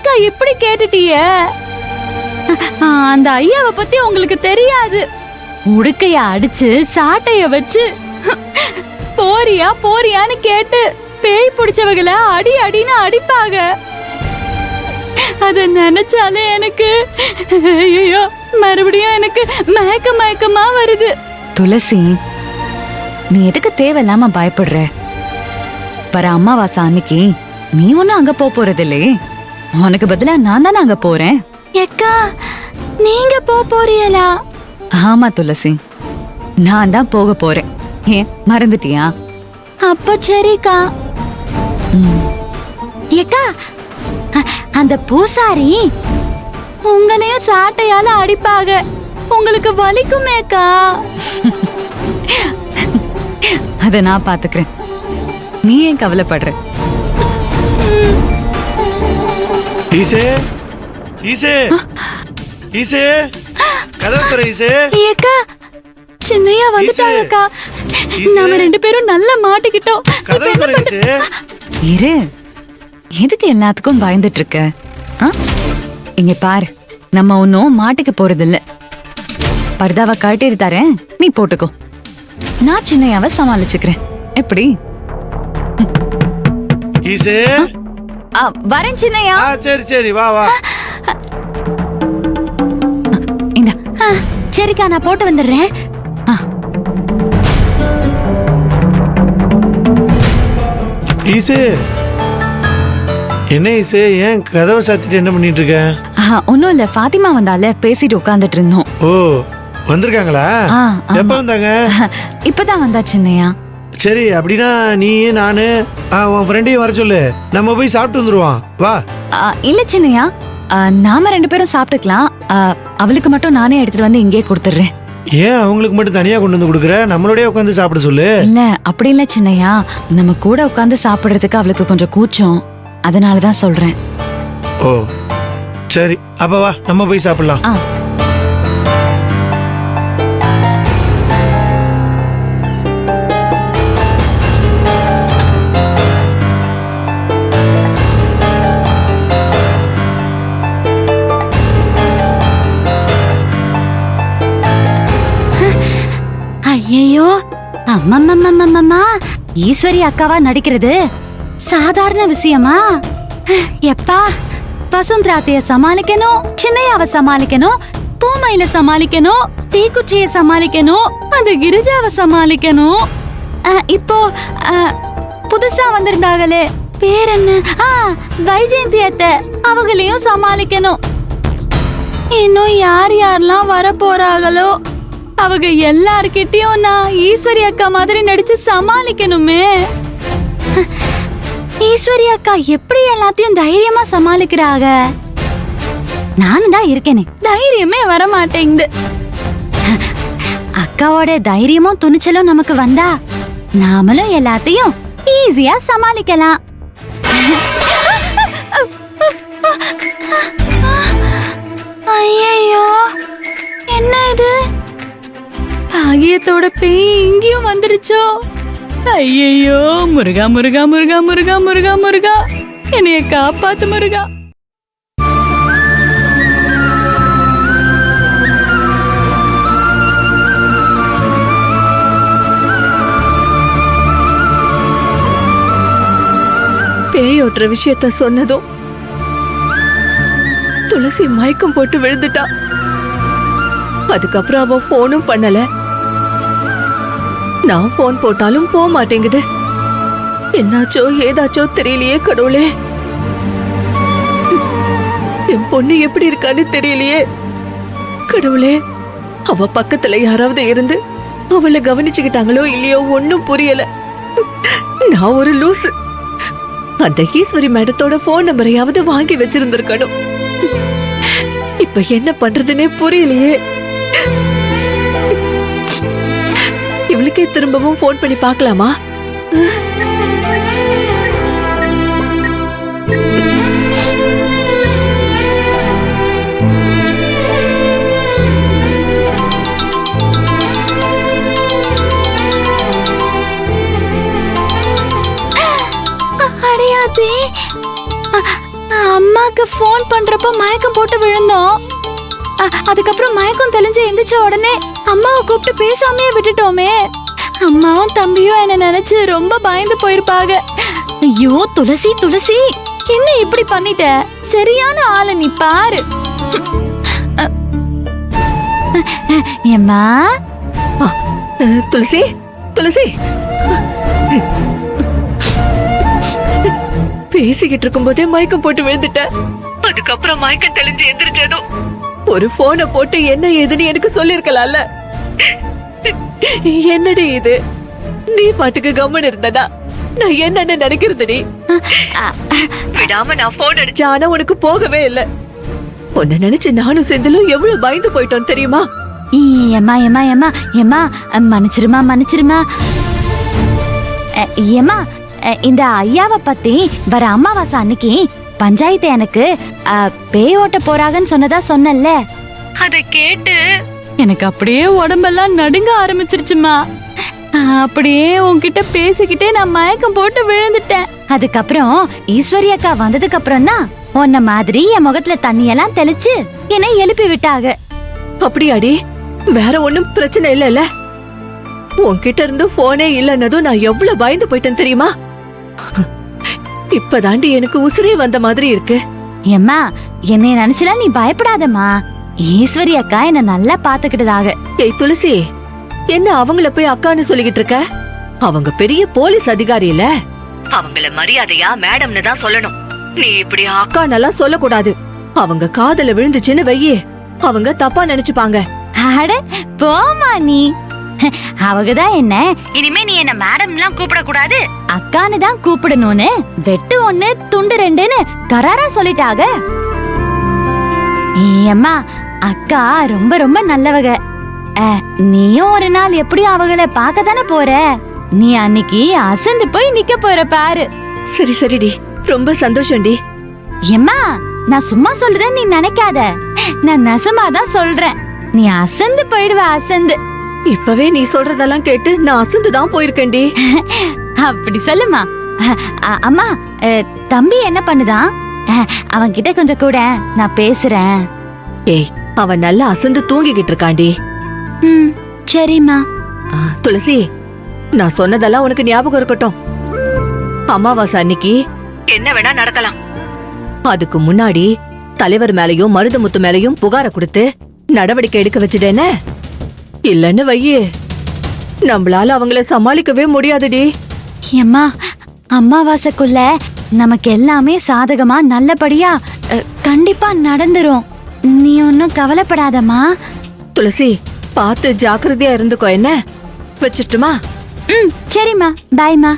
ஏக்கா இப்படி கேட்டுட்டிய? அந்த ஐயாவை பத்தி உங்களுக்கு தெரியாது. உடுக்கைய அடிச்சு சாட்டைய வச்சு போறியா போறியான்னு கேட்டு பேய் பிடிச்சவங்கள அடி அடின்னு அடிப்பாங்க. அத நினைச்சாலே எனக்கு ஐயோ மறுபடியும் எனக்கு மயக்கமா வருது. துளசி, நீ எதுக்கு தேவையில்லாம பயப்படுற? வர அம்மாவாசை அன்னைக்கு நீ ஒன்னும் அங்க போறது இல்லையே. உனக்கு பதிலா நான் தானே அங்க போறேன். ஏக்கா நீங்க போறீங்களா? ஆமா துளசி, நான் தான் போக போறேன். ஏன் மறந்துட்டியா? அப்ப சரிக்கா. ஏக்கா அந்த பூசாரி உங்களையும் சாட்டையால அடிப்பாங்க. உங்களுக்கு வலிக்குமேக்கா? அத நான் பாத்துக்கிறேன். நீ ஏன் கவலைப்படுற? ஈசே ஈசே ஈசே கதவு திற ஈசே. ஏக்கா சின்னையா வந்துட்டாங்கக்கா. நாம ரெண்டு பேரும் நல்லா மாட்டிக்கிட்டோம். கதவு திற ஈசே. இரு, எதுக்கு எல்லாத்துக்கும் பயந்துட்டு இருக்க? இங்க பாரு, நம்ம ஒன்னும் மாட்டிக்க போறதில்ல. பர்தாவை கழட்டி தரேன், நீ போட்டுக்கோ. நான் சின்னையாவை சமாளிச்சுக்கிறேன். எப்படி? ஈசே வரேன் சின்னையா. சரி சரி வா வா. இந்த சரிக்கா நான் போட்டு வந்துடுறேன். ஈசே என்ன ஈசே, ஏன் கதவை சாத்திட்டு என்ன பண்ணிட்டு இருக்க? ஒன்னும் இல்ல, ஃபாத்திமா வந்தால பேசிட்டு உட்கார்ந்துட்டு இருந்தோம். ஓ வந்திருக்காங்களா? எப்ப வந்தாங்க? இப்பதான் வந்தா சின்னையா. சரி அப்படின்னா நீ நானு உன் ஃப்ரெண்டையும் வர சொல்லு, நம்ம போய் சாப்பிட்டு வந்துருவோம். வா. இல்ல சின்னையா, நாம ரெண்டு பேரும் சாப்பிட்டுக்கலாம். அவளுக்கு மட்டும் நானே எடுத்துட்டு வந்து இங்கே கொடுத்துடுறேன். ஏன் அவங்களுக்கு மட்டும் தனியா கொண்டு வந்து கொடுக்குற? நம்மளோடய உட்காந்து சாப்பிட சொல்லு. இல்ல அப்படி இல்ல சின்னையா, நம்ம கூட உட்காந்து சாப்பிடுறதுக்கு அவளுக்கு கொஞ்சம் கூச்சம், அதனாலதான் சொல்றேன். ஓ சரி, அப்ப வா நம்ம போய் சாப்பிடலாம். ஐயோ அம்மா, ஈஸ்வரி அக்காவா நடிக்கிறது சாதாரண விஷயமா? எப்பா வசுந்தராத்தைய சமாளிக்கணும், சின்னையாவை சமாளிக்கணும், பூமையில சமாளிக்கணும், தீக்குச்சிய சமாளிக்கணும், அந்த கிரிஜாவை சமாளிக்கணும். இப்போ புதுசா வந்திருந்தாங்களே பேர் என்ன, வைஜெயந்தி அத்தை, அவங்களையும் சமாளிக்கணும். இன்னும் யார் யாரெல்லாம் வர போறாங்களோ அவங்க எல்லார்கிட்டயும் நான் ஈஸ்வரி அக்கா மாதிரி நடிச்சு சமாளிக்கணுமே. ஈஸ்வரி அக்கா எப்படி எல்லாத்தையும் தைரியமா சமாளிக்கிறாங்க? நானும் தான் இருக்கேனே, தைரியமே வர மாட்டேங்குது. அக்காவோட தைரியமும் துணிச்சலும் நமக்கு வந்தா நாமளும் எல்லாத்தையும் ஈஸியா சமாளிக்கலாம். ஐயோ என்ன இது? பாகியத்தோட பேய் இங்கேயும் வந்துருச்சோ? ஐயோ முருகா முருகா முருகா முருகா முருகா முருகா, என்னைய காப்பாத்து முருகா. பேயோட்டுற விஷயத்த சொன்னதும் துளசி மயக்கம் போட்டு விழுந்துட்டா. அதுக்கப்புறம் அவ போனும் பண்ணல. நான் போன் போட்டாலும் போக மாட்டேங்குது. என்னாச்சோ ஏதாச்சோ தெரியலையே கடவுளே. என் பொண்ணு எப்படி இருக்கான்னு தெரியலையே கடவுளே. அவ பக்கத்துல யாராவது இருந்து அவளை கவனிச்சுக்கிட்டாங்களோ இல்லையோ ஒன்னும் புரியல. நான் ஒரு லூசு. அந்த ஈஸ்வரி மேடத்தோட போன் நம்பரையாவது வாங்கி வச்சிருந்திருக்கணும். இப்ப என்ன பண்றதுன்னே புரியலையே. இவளுக்கே திரும்பவும் போன் பண்ணி பார்க்கலாமா? அம்மாக்கு ஃபோன் பண்றப்ப மயக்கம் போட்டு விழுந்தோம். அதுக்கப்புறம் மயக்கம் தெளிஞ்சு எந்திரிச்ச உடனே அம்மாவை கூப்பிட்டு பேசாமையே விட்டுட்டோமே. அம்மாவும் தம்பியும் என்ன நினைச்சு ரொம்ப பயந்து போயிருப்பாங்க. ஐயோ துளசி துளசி, என்ன இப்படி பண்ணிட்ட? சரியான ஆளு நீ பாரு. ஏம்மா துளசி துளசி, பேசிக்கிட்டு இருக்கும் போதே மயக்கம் போட்டு விழுந்துட்ட. அதுக்கப்புறம் மயக்கம் தெளிஞ்சு எந்திரிச்சதும் ஒரு போனை போட்டு என்ன ஏதுன்னு எனக்கு சொல்லிருக்கலாம்ல. என்னடி இது? நீ பாட்டுக்கு கம்மன் இருந்தடா, நான் என்னன்னு நினைக்கிறதுடி. விடாம நான் போன் அடிச்சேன், ஆனா உனக்கு போகவே இல்ல. உன்னை நினைச்சு நானும் செந்திலும் எவ்வளவு பயந்து போயிட்டோம் தெரியுமா? ஏம்மா ஏம்மா ஏம்மா ஏம்மா மன்னிச்சிருமா மன்னிச்சிருமா. ஏம்மா இந்த ஐயாவை பத்தி வர அமாவாசை அன்னைக்கு பஞ்சாயத்து எனக்கு பேய் ஓட்ட போறாங்கன்னு சொன்னதா சொன்னல. அத கேட்டு எனக்கு அப்படியே உடம்பெல்லாம் நடுங்க ஆரம்பிச்சிருச்சுமா. அப்படியே உன்கிட்ட பேசிக்கிட்டே நான் மயக்கம் போட்டு விழுந்துட்டேன். அதுக்கப்புறம் ஈஸ்வரி அக்கா வந்ததுக்கு அப்புறம் தான் உன்ன மாதிரி என் முகத்துல தண்ணியெல்லாம் தெளிச்சு என்னை எழுப்பி விட்டாங்க. அப்படியாடி? வேற ஒண்ணும் பிரச்சனை இல்ல? உன்கிட்ட இருந்து போனே இல்லன்னதும் நான் எவ்வளவு பயந்து போயிட்டேன் தெரியுமா? இப்பதாண்டி எனக்கு உசிரே வந்த மாதிரி இருக்கு. ஏம்மா என்னை நினைச்சுலாம் நீ பயப்படாதம்மா. ஈஸ்வரி அக்கா என்ன நல்லா பாத்துக்கிட்டதாக. ஏய் துளசி, என்ன அவங்கள போய் அக்கான்னு சொல்லிக்கிட்டு இருக்க? அவங்க பெரிய போலீஸ் அதிகாரி இல்ல, அவங்கள மரியாதையா மேடம்னு தான் சொல்லணும். நீ இப்படி அக்கானெல்லாம் சொல்லக்கூடாது. அவங்க காதல விழுந்துச்சுன்னு வையே, அவங்க தப்பா நினைச்சுப்பாங்க. அட போமா நீ. அவங்கதான் என்ன இனிமே நீ என்ன மேடம்லாம் கூப்பிட கூடாது, அக்கான்னு தான் கூப்பிடணும்னு வெட்டு 1 துண்டு 2ன்னு கராரா சொல்லிட்டாங்க. அம்மா அக்கா ரொம்ப ரொம்ப நல்லவங்க. நீயும் ஒரு நாள் எப்படியும் அவங்கள பார்க்க தானே போற. நீ அன்னைக்கு அசந்து போய் நிக்க போற பாரு. சரி சரிடி, ரொம்ப சந்தோஷம்டி. எம்மா நான் சும்மா சொல்றேன் நீ நினைக்காத, நான் நெசமாதான் சொல்றேன். நீ அசந்து போயிடுவ அசந்து. இப்பவே நீ சொல்றதெல்லாம் கேட்டு நான் அசந்து தான் போயிருக்கேன்டி. அப்படி சொல்லுமா. அம்மா தம்பி என்ன பண்ணுதான்? அவன் கிட்ட கொஞ்சம் கூட நான் பேசுறேன். ஏய், அவன் நல்லா அசந்து தூங்கிக்கிட்டு இருக்காண்டி. சரிம்மா. துளசி, நான் சொன்னதெல்லாம் உனக்கு ஞாபகம் இருக்கட்டும். அமாவாசை அன்னைக்கு என்ன வேணா நடக்கலாம். அதுக்கு முன்னாடி தலைவர் மேலயும் மருதமுத்து மேலயும் புகார கொடுத்து நடவடிக்கை எடுக்க வச்சுட்டேனே. இல்லன்னு வையே, நம்மளால அவங்கள சமாளிக்கவே முடியாதுடி. அம்மா அமாவாசைக்குள்ள நமக்கு எல்லாமே சாதகமா நல்லபடியா கண்டிப்பா நடந்துரும். நீ ஒன்னும் கவலைப்படாதம்மா. துளசி, பார்த்து ஜாக்கிரதையா இருந்துக்கோ. என்ன வச்சிட்டுமா? சரிம்மா, பாய்மா.